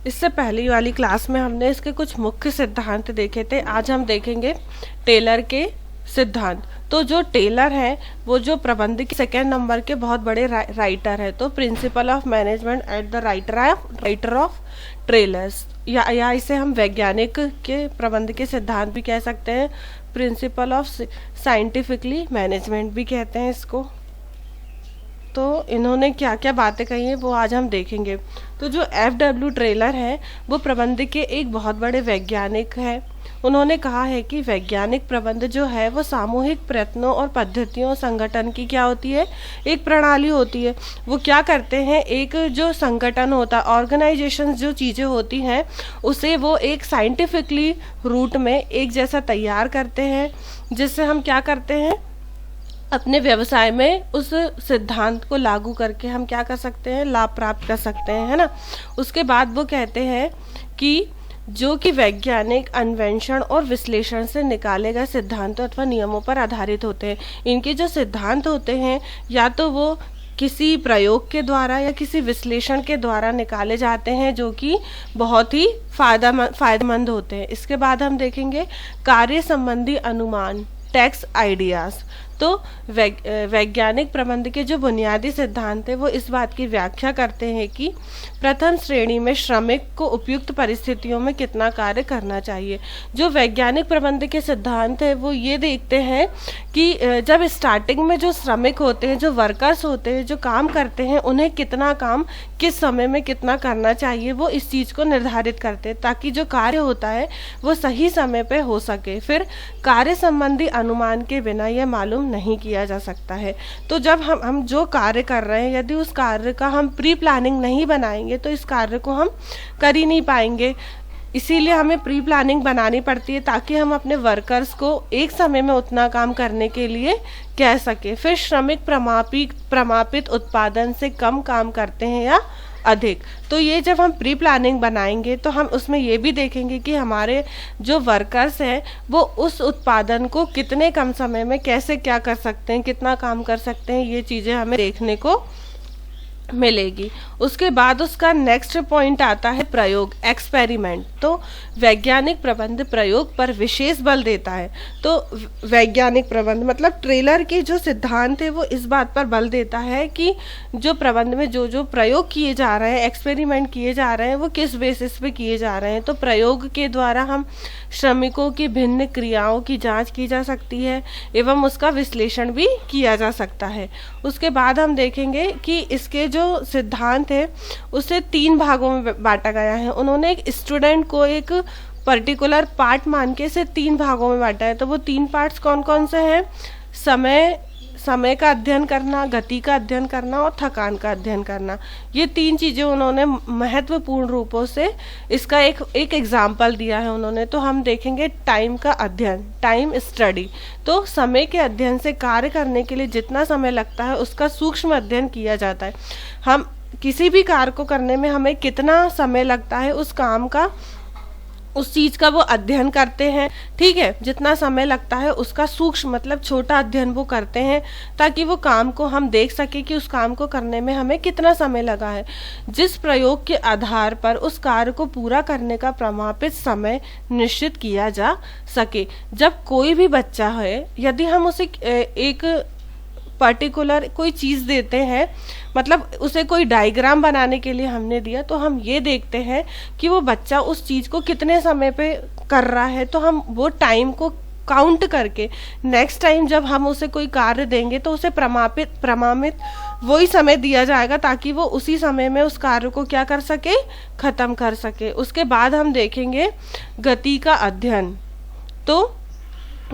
इससे पहली वाली क्लास में हमने इसके कुछ मुख्य सिद्धांत देखे थे। आज हम देखेंगे टेलर के सिद्धांत। तो जो टेलर है वो जो प्रबंध के सेकेंड नंबर के बहुत बड़े राइटर है। तो principle of management at the writer of trailers, या इसे हम वैज्ञानिक के प्रबंध के सिद्धांत भी कह सकते हैं। प्रिंसिपल ऑफ साइंटिफिकली मैनेजमेंट भी कहते हैं इसको। तो इन्होंने क्या क्या बातें कही हैं वो आज हम देखेंगे। तो जो F.W. टेलर है वो प्रबंध के एक बहुत बड़े वैज्ञानिक हैं। उन्होंने कहा है कि वैज्ञानिक प्रबंध जो है वो सामूहिक प्रयत्नों और पद्धतियों संगठन की क्या होती है, एक प्रणाली होती है। वो क्या करते हैं, एक जो संगठन होता है, ऑर्गेनाइजेशन जो चीज़ें होती हैं उसे वो एक साइंटिफिकली रूट में एक जैसा तैयार करते हैं, जिससे हम क्या करते हैं अपने व्यवसाय में उस सिद्धांत को लागू करके हम क्या कर सकते हैं, लाभ प्राप्त कर सकते हैं, है ना। उसके बाद वो कहते हैं कि जो कि वैज्ञानिक अन्वेषण और विश्लेषण से निकाले गए सिद्धांतों अथवा नियमों पर आधारित होते हैं। इनके जो सिद्धांत होते हैं या तो वो किसी प्रयोग के द्वारा या किसी विश्लेषण के द्वारा निकाले जाते हैं, जो कि बहुत ही फायदेमंद होते हैं। इसके बाद हम देखेंगे कार्य संबंधी अनुमान, टैक्स आइडियाज। तो वैज्ञानिक प्रबंध के जो बुनियादी सिद्धांत है वो इस बात की व्याख्या करते हैं कि प्रथम श्रेणी में श्रमिक को उपयुक्त परिस्थितियों में कितना कार्य करना चाहिए। जो वैज्ञानिक प्रबंध के सिद्धांत है वो ये देखते हैं कि जब स्टार्टिंग में जो श्रमिक होते हैं, जो वर्कर्स होते हैं, जो काम करते हैं, उन्हें कितना काम किस समय में कितना करना चाहिए, वो इस चीज़ को निर्धारित करते हैं ताकि जो कार्य होता है वो सही समय पे हो सके। फिर कार्य संबंधी अनुमान के बिना यह मालूम नहीं किया जा सकता है। तो जब हम जो कार्य कर रहे हैं, यदि उस कार्य का हम प्री प्लानिंग नहीं बनाएंगे तो इस कार्य को हम कर ही नहीं पाएंगे। इसीलिए हमें प्री प्लानिंग बनानी पड़ती है ताकि हम अपने वर्कर्स को एक समय में उतना काम करने के लिए कह सके। फिर श्रमिक प्रमापित उत्पादन से कम काम करते हैं या अधिक। तो ये जब हम प्री प्लानिंग बनाएंगे तो हम उसमें ये भी देखेंगे कि हमारे जो वर्कर्स हैं वो उस उत्पादन को कितने कम समय में कैसे क्या कर सकते हैं, कितना काम कर सकते हैं, ये चीज़ें हमें देखने को मिलेगी। उसके बाद उसका नेक्स्ट पॉइंट आता है प्रयोग, एक्सपेरिमेंट। तो वैज्ञानिक प्रबंध प्रयोग पर विशेष बल देता है। तो वैज्ञानिक प्रबंध मतलब टेलर के जो सिद्धांत है वो इस बात पर बल देता है कि जो प्रबंध में जो जो प्रयोग किए जा रहे हैं, एक्सपेरिमेंट किए जा रहे हैं, वो किस बेसिस पे किए जा रहे हैं। तो प्रयोग के द्वारा हम श्रमिकों की भिन्न क्रियाओं की जांच की जा सकती है एवं उसका विश्लेषण भी किया जा सकता है। उसके बाद हम देखेंगे कि इसके जो सिद्धांत है उसे 3 भागों में बांटा गया है। उन्होंने एक स्टूडेंट को एक पर्टिकुलर पार्ट मान के इसे 3 भागों में बांटा है। तो वो 3 पार्ट्स कौन कौन से हैं, समय का अध्ययन करना, गति का अध्ययन करना और थकान का अध्ययन करना। ये 3 चीज़ें उन्होंने महत्वपूर्ण रूपों से इसका एक एग्जाम्पल दिया है उन्होंने। तो हम देखेंगे टाइम का अध्ययन, टाइम स्टडी। तो समय के अध्ययन से कार्य करने के लिए जितना समय लगता है उसका सूक्ष्म अध्ययन किया जाता है। हम किसी भी कार्य को करने में हमें कितना समय लगता है उस काम का, उस चीज़ का वो अध्ययन करते हैं, ठीक है। जितना समय लगता है उसका सूक्ष्म मतलब छोटा अध्ययन वो करते हैं ताकि वो काम को हम देख सके कि उस काम को करने में हमें कितना समय लगा है, जिस प्रयोग के आधार पर उस कार्य को पूरा करने का प्रमापित समय निश्चित किया जा सके। जब कोई भी बच्चा है, यदि हम उसे एक पर्टिकुलर कोई चीज़ देते हैं, मतलब उसे कोई डायग्राम बनाने के लिए हमने दिया, तो हम ये देखते हैं कि वो बच्चा उस चीज़ को कितने समय पे कर रहा है। तो हम वो टाइम को काउंट करके नेक्स्ट टाइम जब हम उसे कोई कार्य देंगे तो उसे प्रमाणित वही समय दिया जाएगा ताकि वो उसी समय में उस कार्य को क्या कर सके, ख़त्म कर सके। उसके बाद हम देखेंगे गति का अध्ययन। तो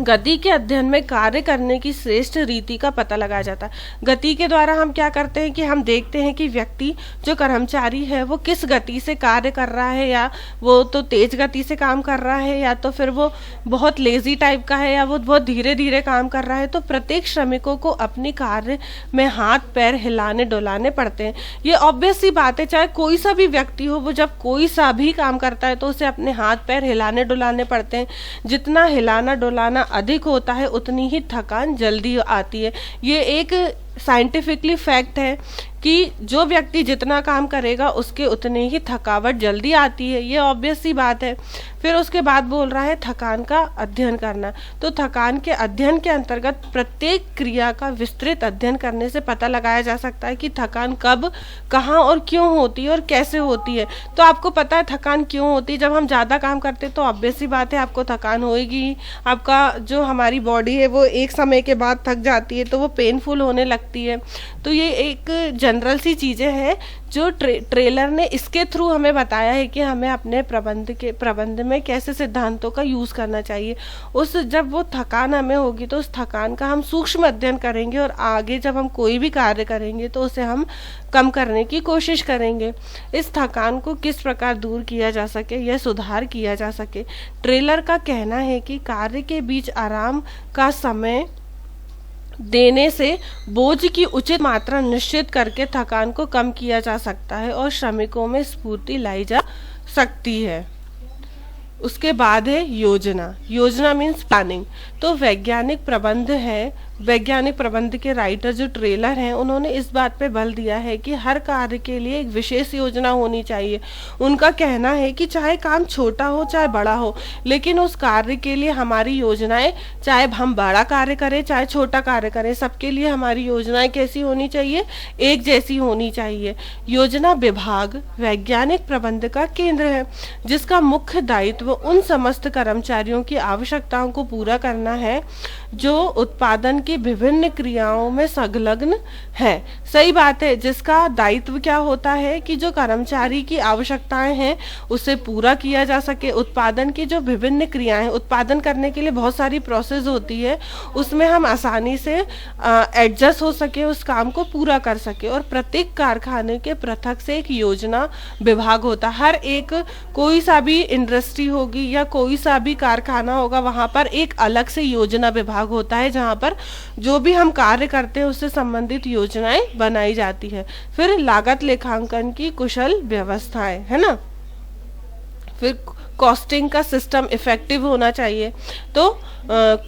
गति के अध्ययन में कार्य करने की श्रेष्ठ रीति का पता लगाया जाता है। गति के द्वारा हम क्या करते हैं कि हम देखते हैं कि व्यक्ति जो कर्मचारी है वो किस गति से कार्य कर रहा है, या वो तो तेज गति से काम कर रहा है या तो फिर वो बहुत लेजी टाइप का है या वो बहुत धीरे धीरे काम कर रहा है। तो प्रत्येक श्रमिकों को अपने कार्य में हाथ पैर हिलाने डुलाने पड़ते हैं। ये ऑब्वियस सी बात है, चाहे कोई सा भी व्यक्ति हो, वो जब कोई सा भी काम करता है तो उसे अपने हाथ पैर हिलाने डुलाने पड़ते हैं। जितना हिलाना डुलाना अधिक होता है उतनी ही थकान जल्दी आती है। ये एक साइंटिफिकली फैक्ट है कि जो व्यक्ति जितना काम करेगा उसके उतने ही थकावट जल्दी आती है, ये ऑब्वियस सी बात है। फिर उसके बाद बोल रहा है थकान का अध्ययन करना। तो थकान के अध्ययन के अंतर्गत प्रत्येक क्रिया का विस्तृत अध्ययन करने से पता लगाया जा सकता है कि थकान कब, कहाँ और क्यों होती है और कैसे होती है। तो आपको पता है थकान क्यों होती है। जब हम ज़्यादा काम करते हैं तो ऑब्वियस सी बात है आपको थकान होएगी। आपका जो हमारी बॉडी है वो एक समय के बाद थक जाती है तो वो पेनफुल होने लगती है। तो ये एक जनरल सी चीज़ें हैं जो ट्रेलर ने इसके थ्रू हमें बताया है कि हमें अपने प्रबंध में कैसे सिद्धांतों का यूज़ करना चाहिए। उस जब वो थकान हमें होगी तो उस थकान का हम सूक्ष्म अध्ययन करेंगे और आगे जब हम कोई भी कार्य करेंगे तो उसे हम कम करने की कोशिश करेंगे। इस थकान को किस प्रकार दूर किया जा सके या सुधार किया जा सके। ट्रेलर का कहना है कि कार्य के बीच आराम का समय देने से बोझ की उचित मात्रा निश्चित करके थकान को कम किया जा सकता है और श्रमिकों में स्फूर्ति लाई जा सकती है। उसके बाद है योजना। योजना मीन्स प्लानिंग। तो वैज्ञानिक प्रबंध के राइटर जो ट्रेलर हैं उन्होंने इस बात पे बल दिया है कि हर कार्य के लिए एक विशेष योजना होनी चाहिए। उनका कहना है कि चाहे काम छोटा हो चाहे बड़ा हो, लेकिन उस कार्य के लिए हमारी योजनाएं, चाहे हम बड़ा कार्य करें चाहे छोटा कार्य करें, सबके लिए हमारी योजनाएं कैसी होनी चाहिए, एक जैसी होनी चाहिए। योजना विभाग वैज्ञानिक प्रबंध का केंद्र है, जिसका मुख्य दायित्व उन समस्त कर्मचारियों की आवश्यकताओं को पूरा करना है जो उत्पादन की विभिन्न क्रियाओं में संलग्न है। सही बात है। जिसका दायित्व क्या होता है कि जो कर्मचारी की आवश्यकताएं हैं उसे पूरा किया जा सके। उत्पादन की जो विभिन्न क्रियाएं, उत्पादन करने के लिए बहुत सारी प्रोसेस होती है, उसमें हम आसानी से एडजस्ट हो सके, उस काम को पूरा कर सके। और प्रत्येक कारखाने के पृथक से एक योजना विभाग होता है। हर एक कोई सा भी इंडस्ट्री होगी या कोई सा भी कारखाना होगा, वहां पर एक अलग से योजना विभाग होता है जहां पर जो भी हम कार्य करते हैं उससे संबंधित योजनाएं बनाई जाती है। फिर लागत लेखांकन की कुशल व्यवस्थाएं, है ना। फिर कॉस्टिंग का सिस्टम इफेक्टिव होना चाहिए। तो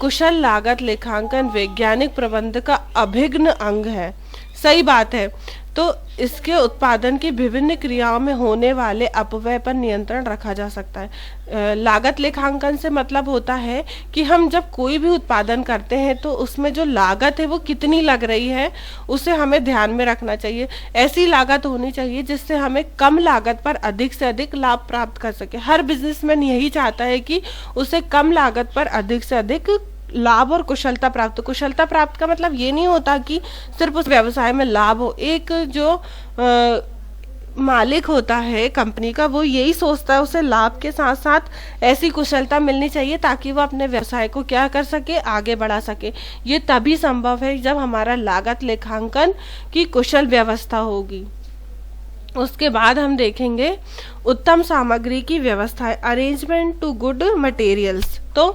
कुशल लागत लेखांकन वैज्ञानिक प्रबंध का अभिन्न अंग है। सही बात है। तो इसके उत्पादन की विभिन्न क्रियाओं में होने वाले अपव्यय पर नियंत्रण रखा जा सकता है। लागत लेखांकन से मतलब होता है कि हम जब कोई भी उत्पादन करते हैं तो उसमें जो लागत है वो कितनी लग रही है उसे हमें ध्यान में रखना चाहिए। ऐसी लागत होनी चाहिए जिससे हमें कम लागत पर अधिक से अधिक लाभ प्राप्त कर सके। हर बिजनेसमैन यही चाहता है कि उसे कम लागत पर अधिक से अधिक लाभ और कुशलता प्राप्त का मतलब ये नहीं होता कि सिर्फ उस व्यवसाय में लाभ हो। एक जो मालिक होता है कंपनी का, वो यही सोचता है उसे लाभ के साथ साथ ऐसी कुशलता मिलनी चाहिए ताकि वो अपने व्यवसाय को क्या कर सके, आगे बढ़ा सके। ये तभी संभव है जब हमारा लागत लेखांकन की कुशल व्यवस्था होगी। उसके बाद हम देखेंगे उत्तम सामग्री की व्यवस्था, अरेंजमेंट टू गुड मटेरियल्स। तो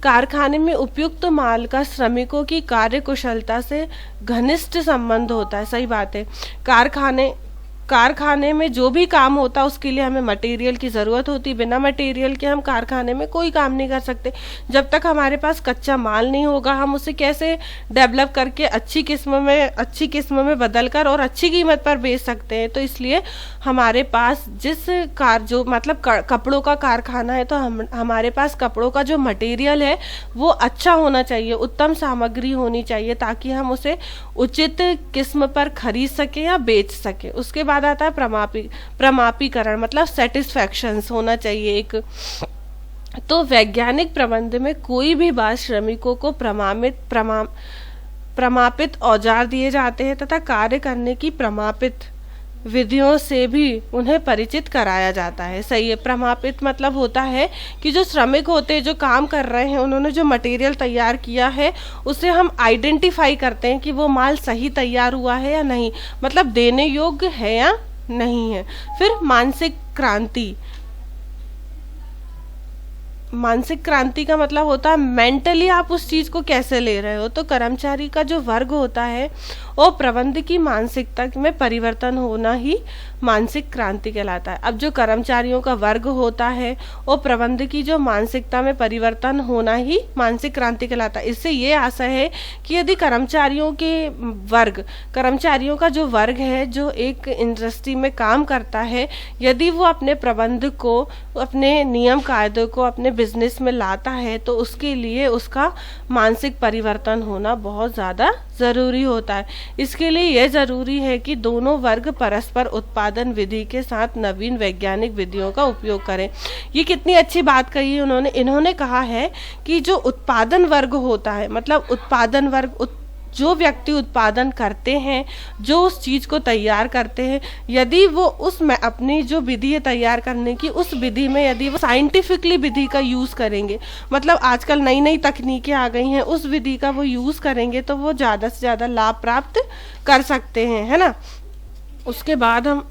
कारखाने में उपयुक्त माल का श्रमिकों की कार्य कुशलता से घनिष्ठ संबंध होता है। सही बात है। कारखाने में जो भी काम होता है उसके लिए हमें मटेरियल की ज़रूरत होती है। बिना मटेरियल के हम कारखाने में कोई काम नहीं कर सकते। जब तक हमारे पास कच्चा माल नहीं होगा हम उसे कैसे डेवलप करके अच्छी किस्म में बदल कर और अच्छी कीमत पर बेच सकते हैं। तो इसलिए हमारे पास कपड़ों का कारखाना है तो हमारे पास कपड़ों का जो मटेरियल है वो अच्छा होना चाहिए, उत्तम सामग्री होनी चाहिए ताकि हम उसे उचित किस्म पर खरीद सके या बेच सके। उसके बाद आता है प्रमापीकरण, मतलब सेटिस्फैक्शंस होना चाहिए एक। तो वैज्ञानिक प्रबंध में कोई भी बात श्रमिकों को प्रमापित औजार दिए जाते हैं तथा कार्य करने की प्रमापित विधियों से भी उन्हें परिचित कराया जाता है। सही है। प्रमापित मतलब होता है कि जो श्रमिक होते हैं, जो काम कर रहे हैं, उन्होंने जो मटेरियल तैयार किया है उसे हम आइडेंटिफाई करते हैं कि वो माल सही तैयार हुआ है या नहीं, मतलब देने योग्य है या नहीं है। फिर मानसिक क्रांति का मतलब होता है मेंटली आप उस चीज को कैसे ले रहे हो। तो कर्मचारी का जो वर्ग होता है और प्रबंध की मानसिकता में परिवर्तन होना ही मानसिक क्रांति कहलाता है। अब जो कर्मचारियों का वर्ग होता है और प्रबंध की जो मानसिकता में परिवर्तन होना ही मानसिक क्रांति कहलाता है। इससे ये आशा है कि यदि कर्मचारियों का जो वर्ग है जो एक इंडस्ट्री में काम करता है, यदि वो अपने प्रबंध को, अपने नियम कायदों को अपने बिजनेस में लाता है तो उसके लिए उसका मानसिक परिवर्तन होना बहुत ज़्यादा ज़रूरी होता है। इसके लिए यह ज़रूरी है कि दोनों वर्ग परस्पर उत्पादन विधि के साथ नवीन वैज्ञानिक विधियों का उपयोग करें। ये कितनी अच्छी बात कही है इन्होंने कहा है कि जो उत्पादन वर्ग होता है, मतलब उत्पादन वर्ग जो व्यक्ति उत्पादन करते हैं, जो उस चीज़ को तैयार करते हैं, यदि वो उसमें अपनी जो विधि है तैयार करने की, उस विधि में यदि वो साइंटिफिकली विधि का यूज़ करेंगे, मतलब आजकल नई नई तकनीकें आ गई हैं, उस विधि का वो यूज़ करेंगे तो वो ज़्यादा से ज़्यादा लाभ प्राप्त कर सकते हैं, है ना। उसके बाद हम